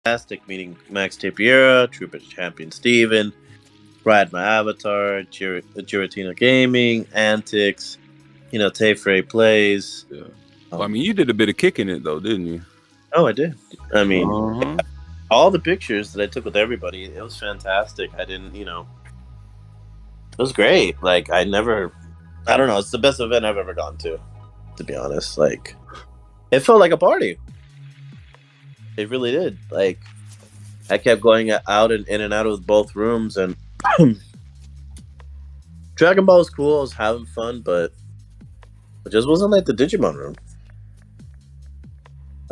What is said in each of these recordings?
fantastic meeting Max Tapiera, Trooper Champion Steven, Brad My Avatar, Giratina Gaming, Antics, Tay Plays. Yeah. Well, I mean, you did a bit of kicking it though, didn't you? Oh, I did. I mean, all the pictures that I took with everybody, it was fantastic. I didn't, it was great. Like, I don't know, it's the best event I've ever gone to be honest. Like, it felt like a party. It really did. Like, I kept going out and in and out of both rooms, and Dragon Ball was cool. I was having fun, but it just wasn't like the Digimon room.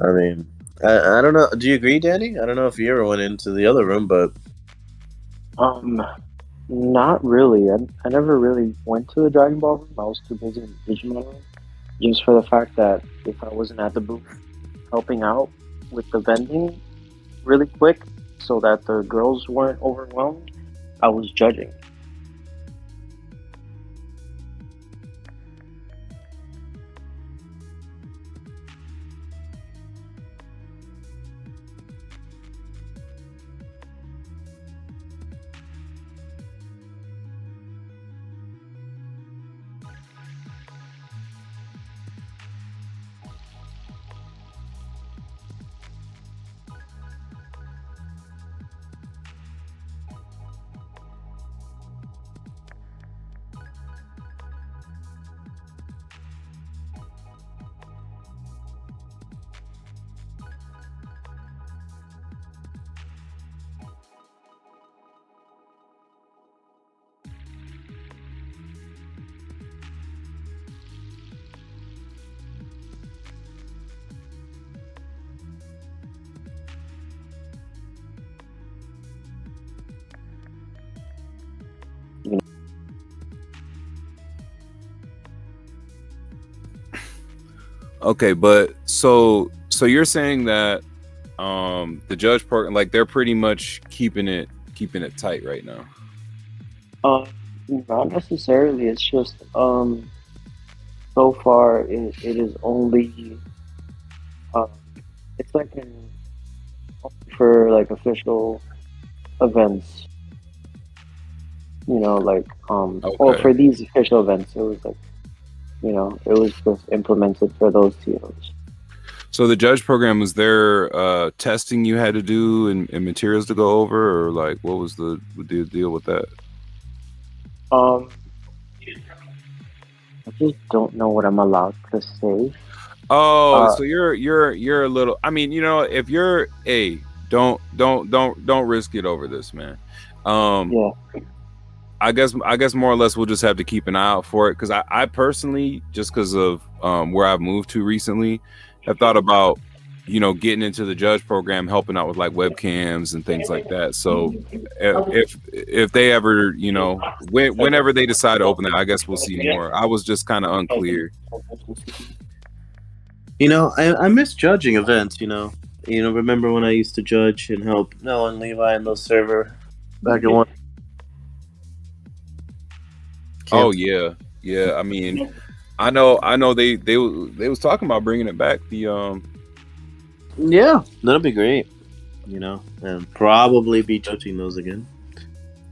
I mean, I don't know. Do you agree, Danny? I don't know if you ever went into the other room, but not really. I never really went to the Dragon Ball room. I was too busy in the Digimon room, just for the fact that if I wasn't at the booth helping out with the vending really quick, so that the girls weren't overwhelmed, I was judging. Okay, but so you're saying that the judge program, like, they're pretty much keeping it tight right now. Not necessarily. It's just so far it is only it's like for like official events. Like or for these official events, it was like, it was just implemented for those TOs. So the judge program, was there testing you had to do and materials to go over, or like what was the deal with that? I just don't know what I'm allowed to say. Oh, so you're a little. I mean, if you're don't risk it over this, man. Yeah. I guess more or less we'll just have to keep an eye out for it, because I personally, just because of where I've moved to recently, have thought about getting into the judge program, helping out with like webcams and things like that. So if they ever whenever they decide to open it, I guess we'll see more. I was just kind of unclear. I miss judging events. Remember when I used to judge and help Noah and Levi in those server back in one. Oh yeah. I mean, I know they was talking about bringing it back. Yeah, that'll be great. And probably be judging those again.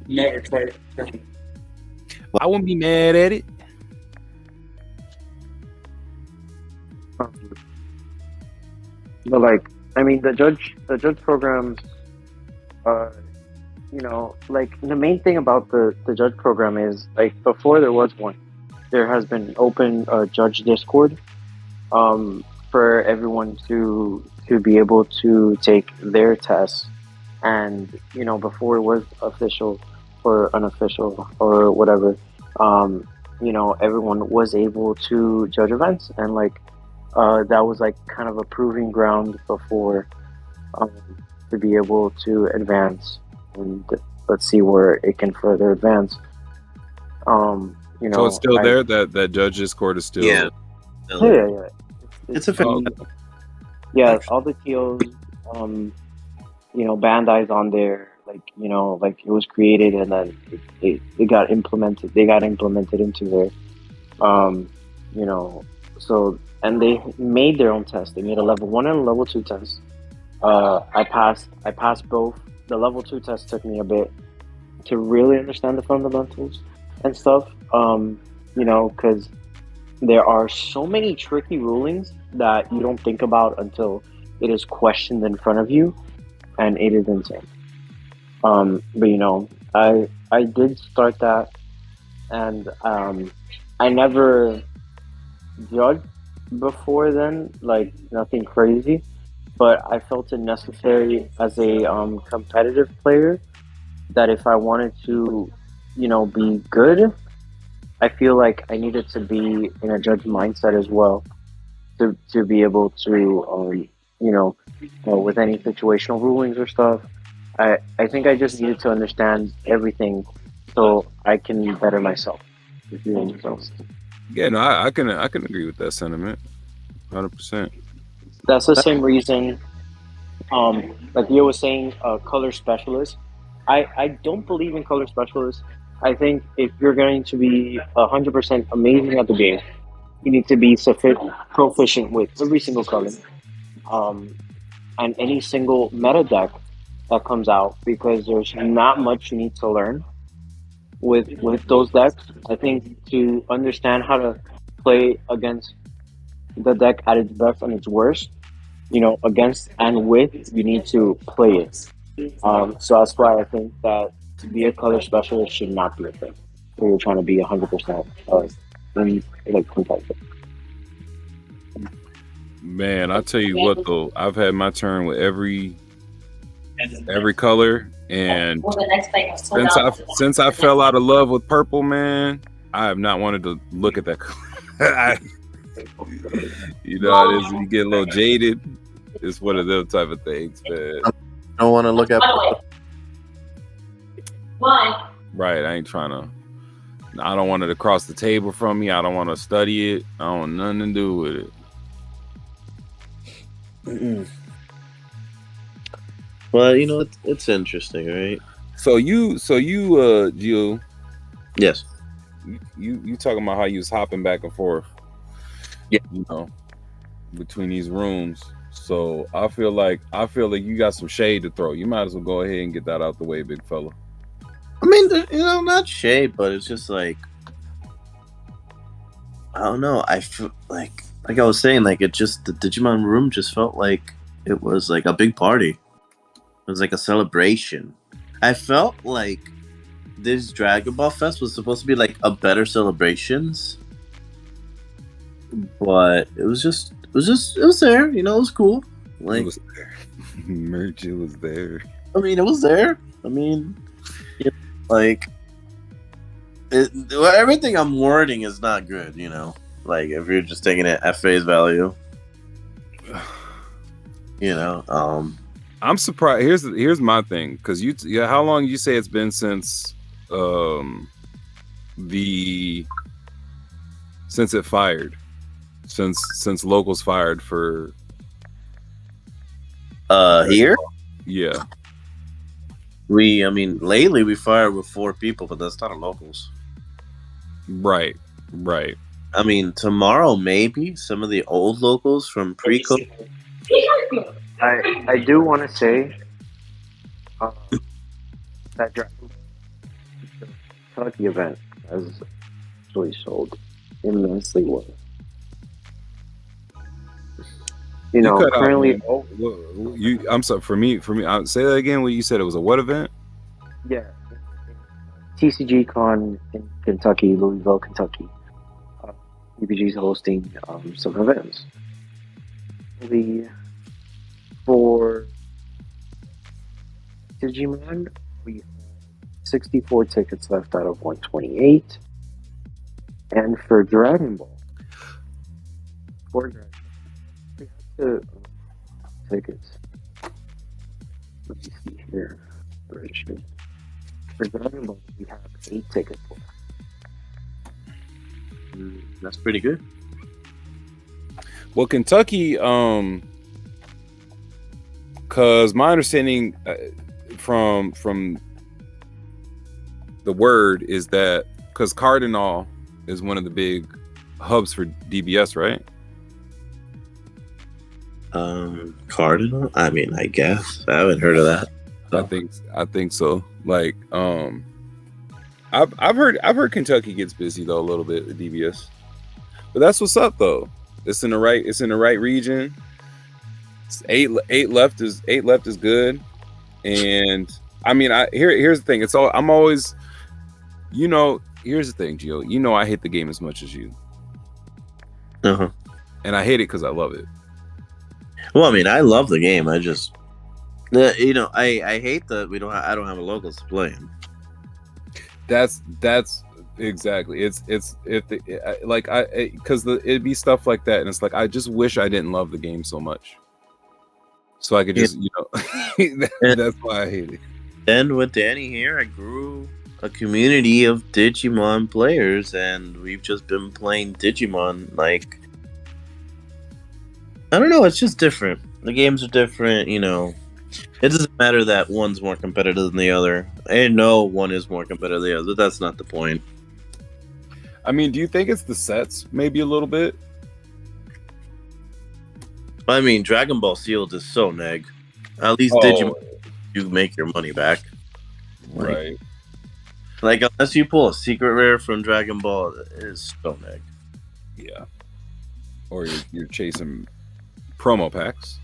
Never tried it. I wouldn't be mad at it. But like, I mean, the judge program, like the main thing about the judge program is, like, before there was one, there has been open judge Discord, for everyone to be able to take their tests, and before it was official or unofficial or whatever, everyone was able to judge events, and like that was like kind of a proving ground before to be able to advance, and let's see where it can further advance. So it's still there. That judge Discord is still. Yeah. Yeah. It's a yeah. All the TOs, Bandai's on there. Like like it was created and then it got implemented. They got implemented into there. So, and they made their own test. They made a level 1 and a level 2 test. I passed both. The level 2 test took me a bit to really understand the fundamentals and stuff. Because there are so many tricky rulings that you don't think about until it is questioned in front of you, and it is insane. But I did start that, and I never judged before then, like nothing crazy. But I felt it necessary as a competitive player that if I wanted to, be good, I feel like I needed to be in a judge mindset as well to be able to, with any situational rulings or stuff. I think I just needed to understand everything so I can better myself. If you know what I'm saying. Yeah, no, I can agree with that sentiment, 100%. That's the same reason. Like Leo was saying, color specialist. I don't believe in color specialists. I think if you're going to be 100% amazing at the game, you need to be proficient with every single color, um, and any single meta deck that comes out because there's not much you need to learn with those decks. I think to understand how to play against the deck at its best and its worst, against and with, you need to play it. So that's why I think that to be a color specialist should not be a thing. Where you're trying to be 100% in like competitive. Man, I tell you what though, I've had my turn with every color, and since I fell out of love with purple, man, I have not wanted to look at that color. It is, you get a little jaded. It's one of those type of things, man. I don't want to look at purple. Why? Right, I don't want it across the table from me. I don't want to study it. I don't want nothing to do with it. Mm-mm. Well, it's interesting, right? So you, Gio, Yes. you talking about how you was hopping back and forth, yeah, between these rooms. So I feel like you got some shade to throw. You might as well go ahead and get that out the way, big fella. I mean, not shade, but it's just like, I don't know. I feel like I was saying, like the Digimon room just felt like it was like a big party. It was like a celebration. I felt like this Dragon Ball Fest was supposed to be like a better celebrations, but it was there. It was cool. Like, it was there. Merch, it was there. I mean, it was there. I mean, like everything I'm wording is not good. Like if you're just taking it at face value. I'm surprised. Here's my thing, because how long you say it's been since since it fired, since locals fired for here? Yeah. Lately we fired with 4 people, but that's not a locals. Right. I mean, tomorrow maybe some of the old locals from pre-COVID. I do want to say that the Kentucky event has actually sold immensely well. Currently, I'm sorry. For me, say that again. What you said, it was a what event? Yeah, TCG Con in Kentucky, Louisville, Kentucky. EPG is hosting some events. For Digimon, we have 64 tickets left out of 128, and for Dragon Ball, we have to tickets. Let me see here. For Dragon Ball, we have 8 tickets left. That's pretty good. Well, Kentucky, because my understanding from the word is that because Cardinal is one of the big hubs for DBS, right? Cardinal. I mean, I guess I haven't heard of that. So. I think so. Like, I've heard Kentucky gets busy though a little bit at DBS, but that's what's up though. It's in the right region. It's eight left is good, and I mean, here's the thing. I'm always, here's the thing, Gio. I hate the game as much as you, and I hate it because I love it. Well, I mean, I love the game. I just, I hate that I don't have a locals to play him. That's exactly. Because it'd be stuff like that, and it's like I just wish I didn't love the game so much, so I could just that's why I hate it. Then with Danny here, I grew a community of Digimon players, and we've just been playing Digimon. Like, I don't know, it's just different. The games are different, It doesn't matter that one's more competitive than the other. I know one is more competitive than the other, but that's not the point. I mean, do you think it's the sets, maybe a little bit? I mean, Dragon Ball Shield is so neg. At least Digimon, you make your money back. Right. Like, unless you pull a secret rare from Dragon Ball, it is so neg. Yeah. Or you're chasing promo packs.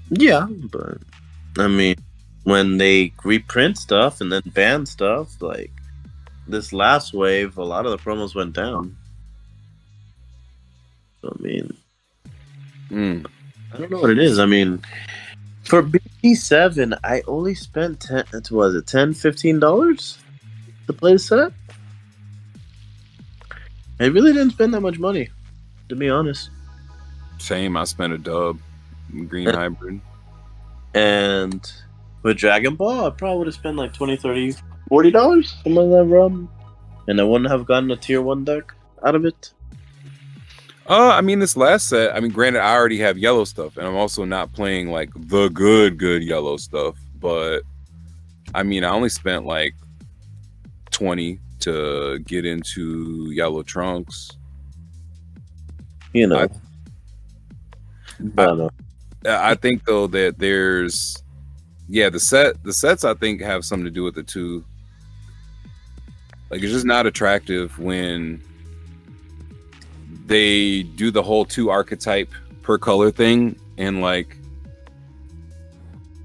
Yeah, but I mean, when they reprint stuff and then ban stuff, like this last wave, a lot of the promos went down. So, I mean, I don't know what it is. I mean, for BT7, I only spent $10, $15 to play the set. I really didn't spend that much money, to be honest. Same, I spent a dub. Green hybrid. And with Dragon Ball, I probably would have spent like $20, $30, $40, something like that, realm. And I wouldn't have gotten a tier 1 deck out of it. I mean, this last set, I mean, granted, I already have yellow stuff, and I'm also not playing like the good yellow stuff, but I mean, I only spent like 20 to get into yellow trunks. I think though that there's the sets I think have something to do with it too. Like, it's just not attractive when they do the whole 2 archetype per color thing, and like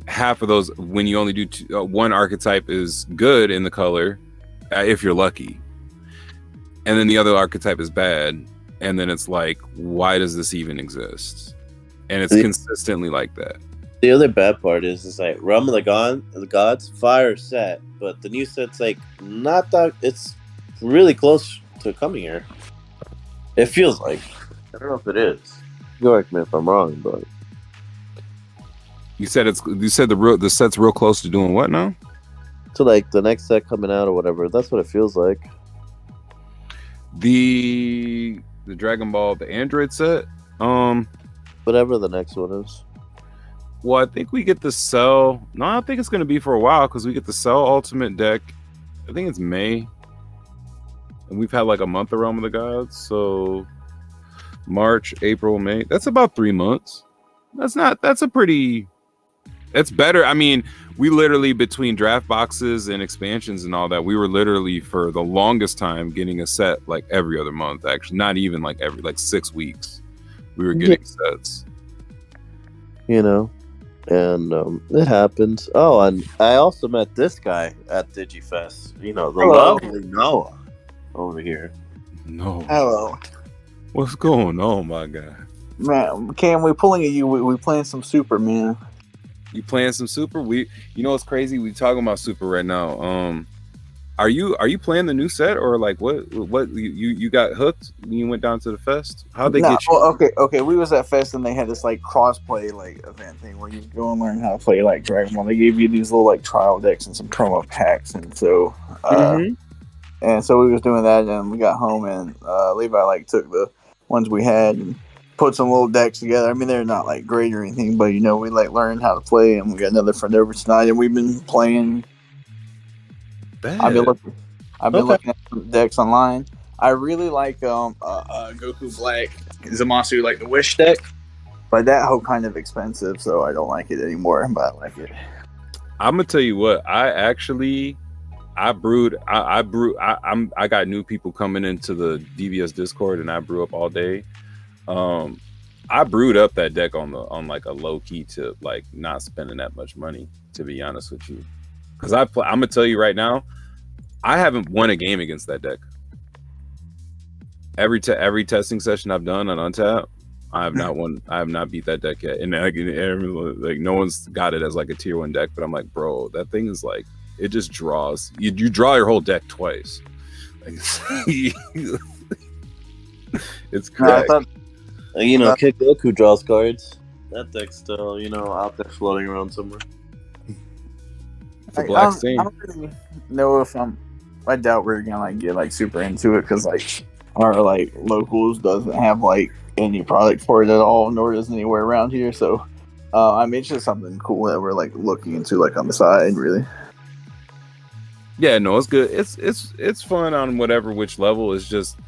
half of those, when you only do 1 archetype is good in the color, if you're lucky, and then the other archetype is bad, and then it's like, why does this even exist? And it's consistently like that. The other bad part is like Realm of the Gods fire set, but the new set's like not that. It's really close to coming here. It feels like. I don't know if it is. Correct me if I'm wrong, but you said the set's real close to doing what now? So like the next set coming out or whatever. That's what it feels like. The Dragon Ball, the Android set. Whatever the next one is. Well, I think we get the Cell. No, I think it's going to be for a while because we get the Cell Ultimate deck. I think it's May. And we've had like a month of Realm of the Gods. So March, April, May. That's about 3 months. That's better. I mean, we literally, between draft boxes and expansions and all that, we were literally for the longest time getting a set like every other month, actually. Not even like every 6 weeks. We were getting sets. And it happens. Oh, and I also met this guy at DigiFest. The lovely Noah over here. No. Hello. What's going on, my guy? Man, Cam, we pulling at you. We playing some Super, man. You playing some Super? What's crazy? We talking about Super right now. Are you playing the new set, or like what you got hooked when you went down to the fest? How'd they get you? Well, okay. We was at fest and they had this like cross-play like event thing where you go and learn how to play like Dragon Ball. They gave you these little like trial decks and some promo packs, and so and so we was doing that, and we got home and Levi like took the ones we had and put some little decks together. I mean, they're not like great or anything, but we like learned how to play, and we got another friend over tonight, and we've been playing. I've been looking at some decks online. I really like Goku Black Zamasu, like the Wish deck. But that whole kind of expensive, so I don't like it anymore. But I like it. I'm gonna tell you what. I brewed. I got new people coming into the DVS Discord, and I brew up all day. I brewed up that deck on like a low key to like not spending that much money. To be honest with you, because I'm gonna tell you right now, I haven't won a game against that deck. Every testing session I've done on Untap, I have not won. I have not beat that deck yet, and like no one's got it as like a tier 1 deck. But I'm like, bro, that thing is like, it just draws. You draw your whole deck twice. Like, it's correct. Kid Goku draws cards. That deck's still, out there floating around somewhere. It's a black I don't really know if I doubt we're gonna like get like super into it because like our like locals doesn't have like any product for it at all, nor does anywhere around here. So, it's just something cool that we're like looking into like on the side, really. Yeah, no, it's good. It's fun on which level. It's just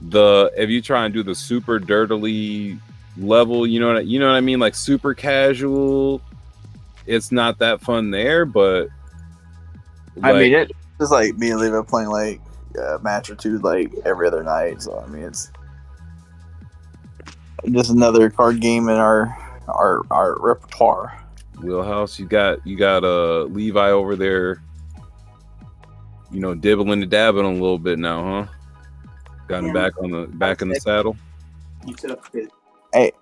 if you try and do the super dirtily level, you know what I mean, like super casual, it's not that fun there. But like, it's just like me and Leva playing like a match or two like every other night. So it's just another card game in our repertoire. wheelhouse. You got Levi over there, dibbling and dabbing a little bit now, huh? Got him back in the saddle. Hey,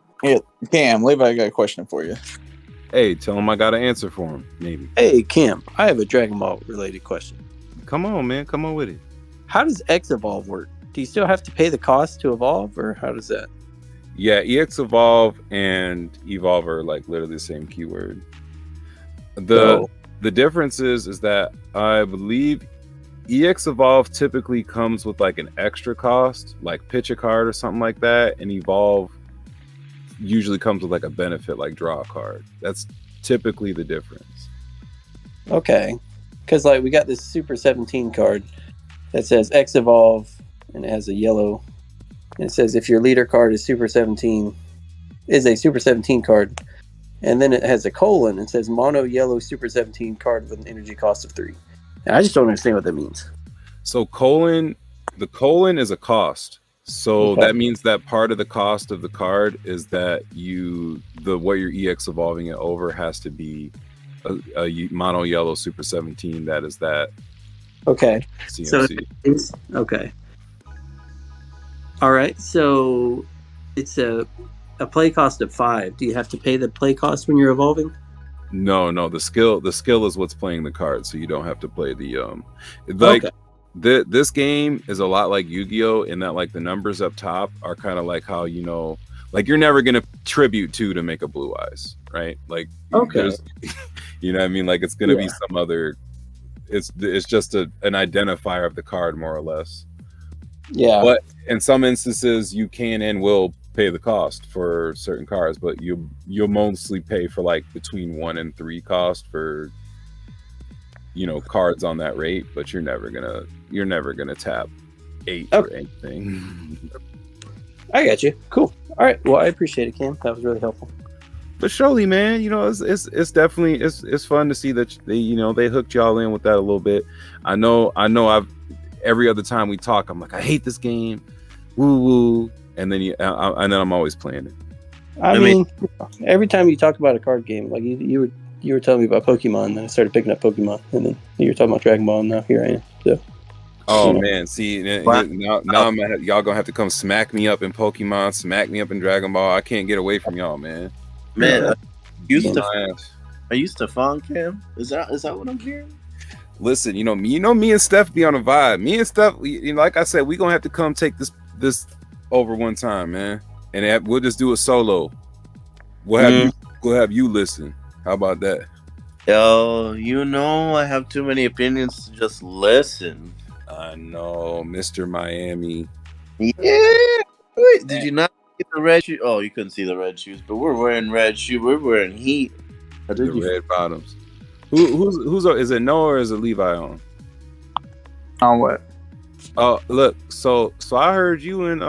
Cam, Levi, I got a question for you. Hey, tell him I got an answer for him, maybe. Hey, Cam, I have a Dragon Ball related question. Come on, man. Come on with it. How does X Evolve work? Do you still have to pay the cost to evolve, or how does that? Yeah, EX Evolve and Evolve are like literally the same keyword. The difference is that I believe EX Evolve typically comes with like an extra cost, like pitch a card or something like that, and Evolve usually comes with like a benefit, like draw a card. That's typically the difference. Okay, because like we got this Super 17 card that says X Evolve, and it has a yellow, and it says if your leader card is a Super 17 card, and then it has a colon and says mono yellow Super 17 card with an energy cost of 3. And I just don't understand what that means. So the colon is a cost. So that means that part of the cost of the card is that what you're EX evolving it over has to be a mono yellow Super 17. That is that. Okay. CMC. Okay. All right. So it's a play cost of 5. Do you have to pay the play cost when you're evolving? No. The skill is what's playing the card, so you don't have to play the this game is a lot like Yu-Gi-Oh! In that like the numbers up top are kind of like how like you're never gonna tribute 2 to make a Blue Eyes, right? Like you know what I mean? Like it's gonna be some other. It's just an identifier of the card, more or less. Yeah. But in some instances, you can and will pay the cost for certain cards, but you'll mostly pay for like between 1 and 3 cost for cards on that rate, but you're never gonna tap 8 or anything. I got you. Cool. All right. Well, I appreciate it, Cam. That was really helpful. But surely, man, it's definitely it's fun to see that they hooked y'all in with that a little bit. I know I've every other time we talk, I'm like, I hate this game, woo woo, and then I'm always playing it. I mean, every time you talk about a card game, like you were telling me about Pokemon, and then I started picking up Pokemon, and then you were talking about Dragon Ball, and now here I am. So. Oh man, see now y'all gonna have to come smack me up in Pokemon, smack me up in Dragon Ball. I can't get away from y'all, man. Man, are you Stefan, Cam? Is that what I'm hearing? Listen, me and Steph be on a vibe. Me and Steph, like I said, we gonna have to come take this over one time, man, and we'll just do it solo. We'll have you listen. How about that? Yo, I have too many opinions to just listen. I know, Mr. Miami. Yeah. Wait, did you not get the red shoes? Oh, you couldn't see the red shoes, but we're wearing red shoes. We're wearing heat. The red bottoms. Who's is it Noah or is it Levi on? On what? Oh, look. So I heard you and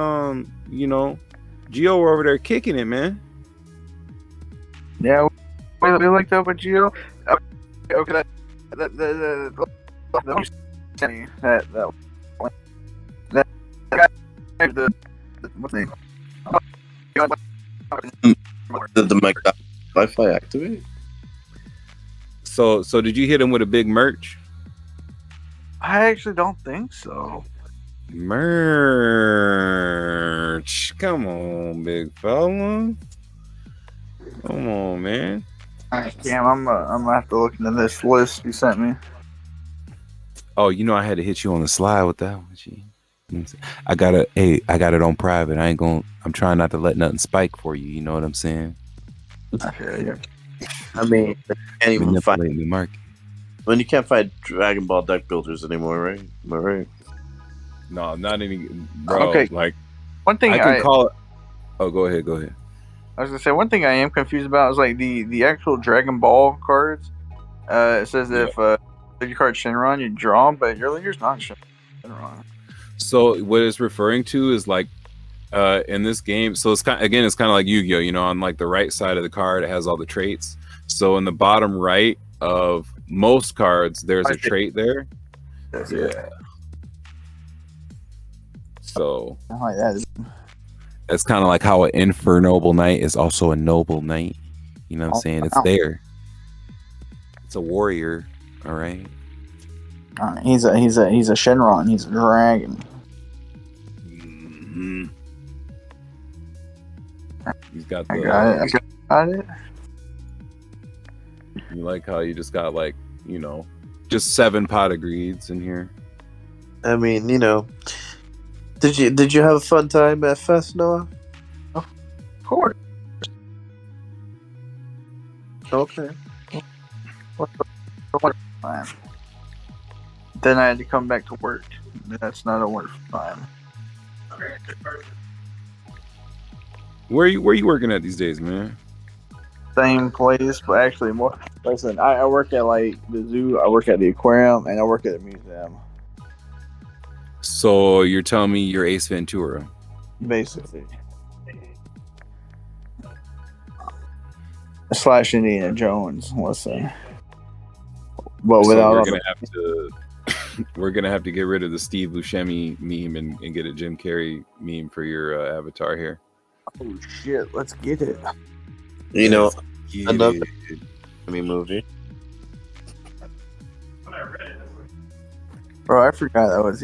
Gio were over there kicking it, man. Yeah, we looked up with you. Okay, that what's the name? Did the mic Wi-Fi activate? So did you hit him with a big merch? I actually don't think so. Merch. Come on, big fella. Come on, man. Damn, I'm gonna have to look into this list you sent me. Oh, you know I had to hit you on the slide with that one. Gee. I got it on private. I'm trying not to let nothing spike for you. You know what I'm saying? Okay, I mean, you can't even find Manipulate the market. when you can't find Dragon Ball deck builders anymore, right? Am I right? No, not any, bro. Okay. Like one thing I can call it. Oh, go ahead. I was gonna say one thing I am confused about is like the actual Dragon Ball cards. It says if your card Shenron, you draw them, but your leader's not Shenron. So what it's referring to is like in this game, so it's kind of like Yu-Gi-Oh, you know, on like the right side of the card it has all the traits. So in the bottom right of most cards there's a trait there. Yeah. So like that. It's kind of like how an Infernoble Knight is also a noble knight. You know what I'm saying? It's there. It's a warrior, all right. He's a Shenron. He's a dragon. Mm-hmm. He's got the. I got it. You like how you just got like, you know, just 7 pot of greeds in here. I mean, you know, did you have a fun time at Fest, Noah? Of course. Okay. Then I had to come back to work. That's not a work time. Where you working at these days, man? Same place, but actually more. Listen, I work at like the zoo, I work at the aquarium, and I work at the museum. So you're telling me you're Ace Ventura? Basically. / Indiana Jones, listen. But without we're gonna have to get rid of the Steve Buscemi meme and get a Jim Carrey meme for your avatar here. Oh shit, let's get it. You know, another movie. Bro, I forgot that was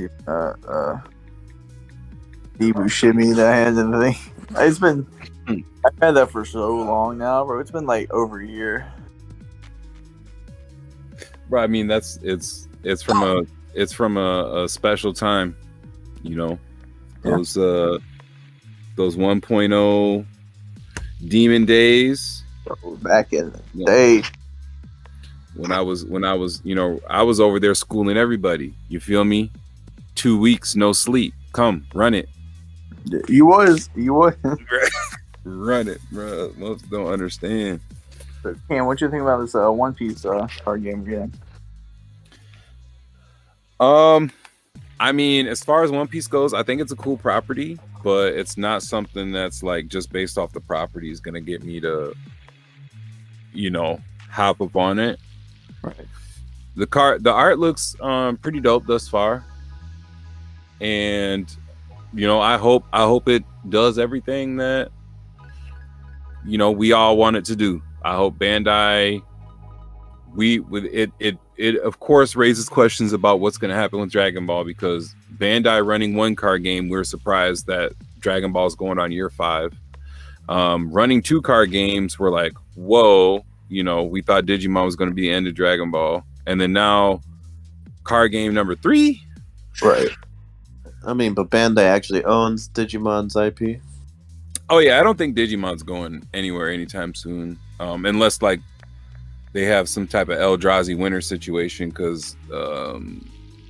Steve Buscemi that I had in the thing. It's been I've had that for so long now, bro. It's been like over a year. Bro, I mean it's from a special time, you know. Those 1.0 demon days. Back in the day. When I was, you know, I was over there schooling everybody. You feel me? 2 weeks, no sleep. Come, run it. You was. Run it, bro. Most don't understand. Cam, what you think about this One Piece card game again? I mean, as far as One Piece goes, I think it's a cool property, but it's not something that's like just based off the property is gonna get me to, you know, hop up on it. Right. The art looks pretty dope thus far, and you know, I hope it does everything that, you know, we all want it to do. I hope Bandai, it of course raises questions about what's going to happen with Dragon Ball, because Bandai running 1 card game, we're surprised that Dragon Ball is going on year 5. Running 2 card games, we're like, whoa, you know, we thought Digimon was going to be the end of Dragon Ball, and then now card game number 3, right? I mean, but Bandai actually owns Digimon's IP. Oh yeah, I don't think Digimon's going anywhere anytime soon, unless like they have some type of Eldrazi winter situation, because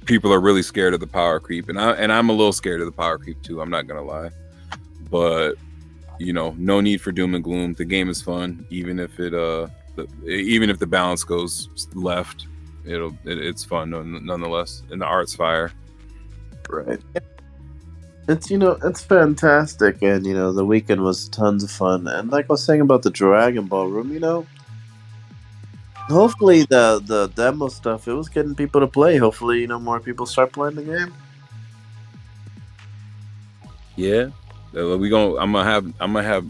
people are really scared of the power creep, and I'm a little scared of the power creep too. I'm not gonna lie, but you know, no need for doom and gloom. The game is fun, even if even if the balance goes left, it's fun nonetheless, and the art's fire. Right. It's fantastic, and the weekend was tons of fun. And like I was saying about the Dragon Ball room, hopefully the demo stuff it was getting people to play. Hopefully, more people start playing the game. Yeah, I'm gonna have.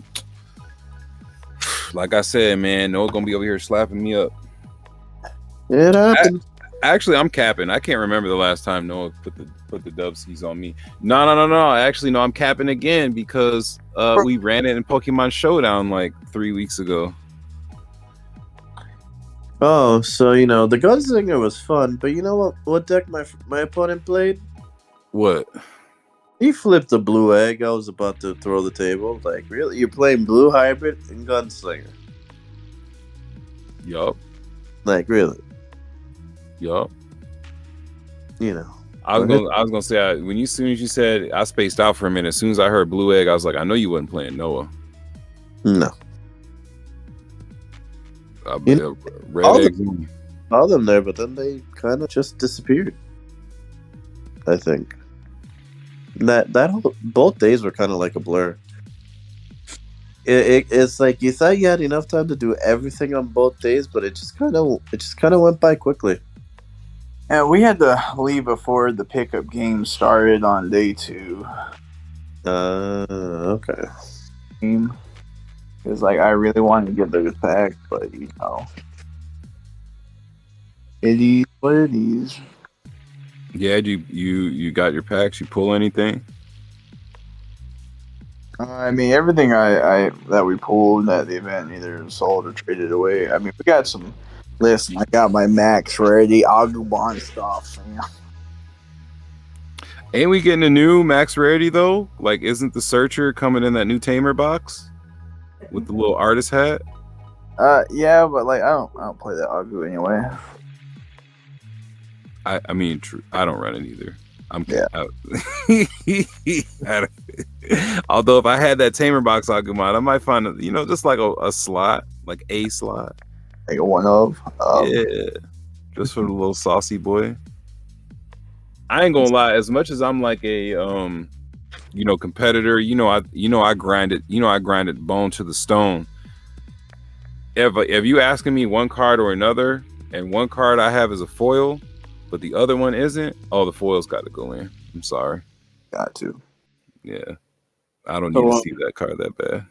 Like I said, man, Noah gonna be over here slapping me up. It happened. Actually, I'm capping. I can't remember the last time Noah put the dub skis on me. No. Actually, no, I'm capping again because we ran it in Pokemon Showdown like 3 weeks ago. Oh, so the Gunslinger was fun, but you know what? What deck my opponent played? What? He flipped a blue egg. I was about to throw the table. Like, really? You're playing blue hybrid and Gunslinger? Yup. Like, really? Yup. I was gonna say as soon as you said, I spaced out for a minute. As soon as I heard blue egg, I was like, I know you wasn't playing Noah. No. Red eggs. All them there, but then they kind of just disappeared. I think both days were kind of like a blur. It's like you thought you had enough time to do everything on both days, but it just kind of went by quickly. Yeah, we had to leave before the pickup game started on day 2. Okay. Because I really wanted to get those packs, but it is what it is. Yeah, you got your packs. You pull anything? I mean, everything I that we pulled at the event either sold or traded away. I mean, we got some. Listen, I got my max ready, Agumon stuff. Ain't we getting a new max rarity though? Like, isn't the Searcher coming in that new Tamer box with the little artist hat? Yeah, but I don't play that Agu anyway. I mean, I don't run it either. Although if I had that Tamer box Agumon, I might find just like a slot, like a slot, like a one of. Yeah, just for the little saucy boy. I ain't gonna lie. As much as I'm like a competitor, I grinded bone to the stone. If you asking me one card or another, and one card I have is a foil, but the other one isn't, the foil's got to go in. I'm sorry. Got to. Yeah. I don't need to see that card that bad.